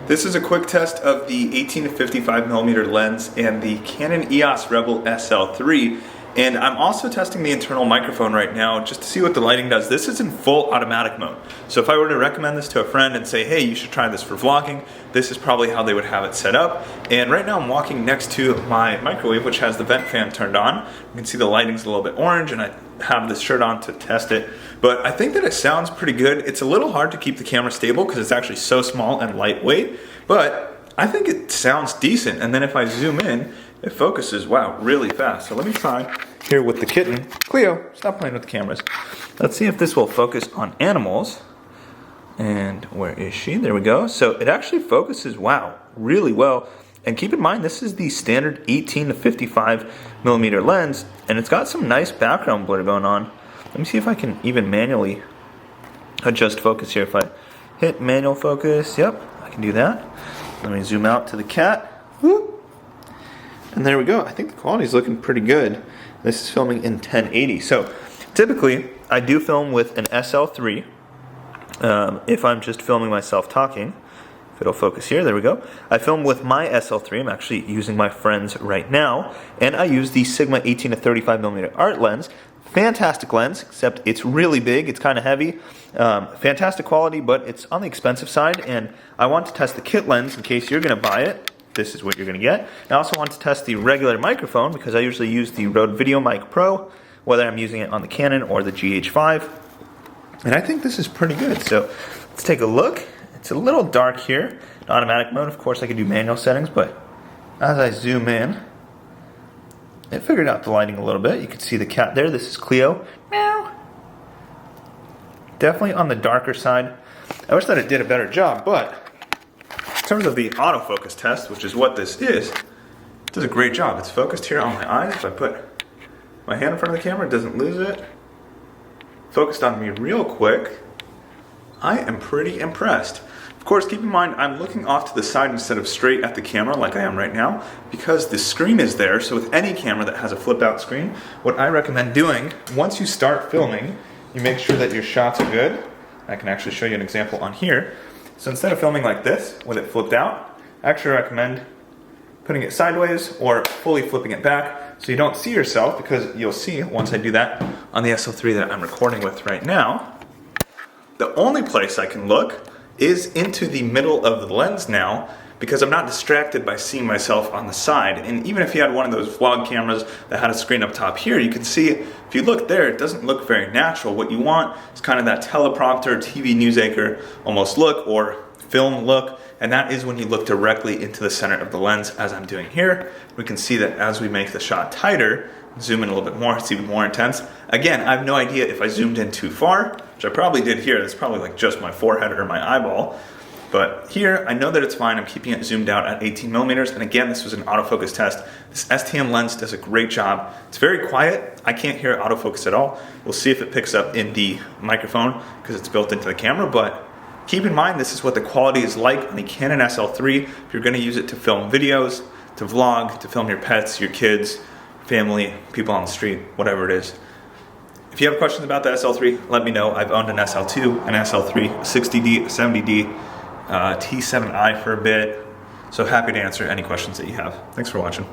This is a quick test of the 18 to 55mm lens and the Canon EOS Rebel SL3, and I'm also testing the internal microphone right now just to see what the lighting does. This is in full automatic mode, so if I were to recommend this to a friend and say, hey, you should try this for vlogging, this is probably how they would have it set up. And right now I'm walking next to my microwave, which has the vent fan turned on. You can see the lighting's a little bit orange, and I have this shirt on to test it, but I think that it sounds pretty good. It's a little hard to keep the camera stable because it's actually so small and lightweight, but I think it sounds decent. And then if I zoom in, it focuses, wow, really fast. So let me try here with the kitten. Cleo, stop playing with the cameras. Let's see if this will focus on animals. And where is she? There we go. So it actually focuses, wow, really well. And keep in mind, this is the standard 18 to 55mm lens, and it's got some nice background blur going on. Let me see if I can even manually adjust focus here. If I hit manual focus, yep, I can do that. Let me zoom out to the cat. Whoop. And there we go. I think the quality is looking pretty good. This is filming in 1080. So typically, I do film with an SL3 if I'm just filming myself talking. It'll focus here, there we go. I film with my SL3, I'm actually using my friend's right now, and I use the Sigma 18 to 35mm art lens. Fantastic lens, except it's really big, it's kind of heavy. Fantastic quality, but it's on the expensive side, and I want to test the kit lens in case you're gonna buy it. This is what you're gonna get. I also want to test the regular microphone because I usually use the Rode VideoMic Pro, whether I'm using it on the Canon or the GH5. And I think this is pretty good, so let's take a look. It's a little dark here in automatic mode. Of course, I can do manual settings, but as I zoom in, it figured out the lighting a little bit. You can see the cat there. This is Cleo. Meow. Definitely on the darker side. I wish that it did a better job, but in terms of the autofocus test, which is what this is, it does a great job. It's focused here on my eyes. If I put my hand in front of the camera, it doesn't lose it. Focused on me real quick. I am pretty impressed. Of course, keep in mind, I'm looking off to the side instead of straight at the camera like I am right now because the screen is there. So with any camera that has a flip out screen, what I recommend doing, once you start filming, you make sure that your shots are good. I can actually show you an example on here. So instead of filming like this, with it flipped out, I actually recommend putting it sideways or fully flipping it back so you don't see yourself, because you'll see once I do that on the SL3 that I'm recording with right now. The only place I can look is into the middle of the lens now because I'm not distracted by seeing myself on the side. And even if you had one of those vlog cameras that had a screen up top here, you can see if you look there, it doesn't look very natural. What you want is kind of that teleprompter, TV news anchor almost look or film look, and that is when you look directly into the center of the lens as I'm doing here. We can see that as we make the shot tighter, zoom in a little bit more, it's even more intense. Again, I have no idea if I zoomed in too far, which I probably did here. That's probably like just my forehead or my eyeball. But here, I know that it's fine. I'm keeping it zoomed out at 18mm. And again, this was an autofocus test. This STM lens does a great job. It's very quiet. I can't hear autofocus at all. We'll see if it picks up in the microphone because it's built into the camera. But keep in mind, this is what the quality is like on the Canon SL3. If you're gonna use it to film videos, to vlog, to film your pets, your kids, family, people on the street, whatever it is. If you have questions about the SL3, let me know. I've owned an SL2, an SL3, 60D, 70D, T7i for a bit. So happy to answer any questions that you have. Thanks for watching.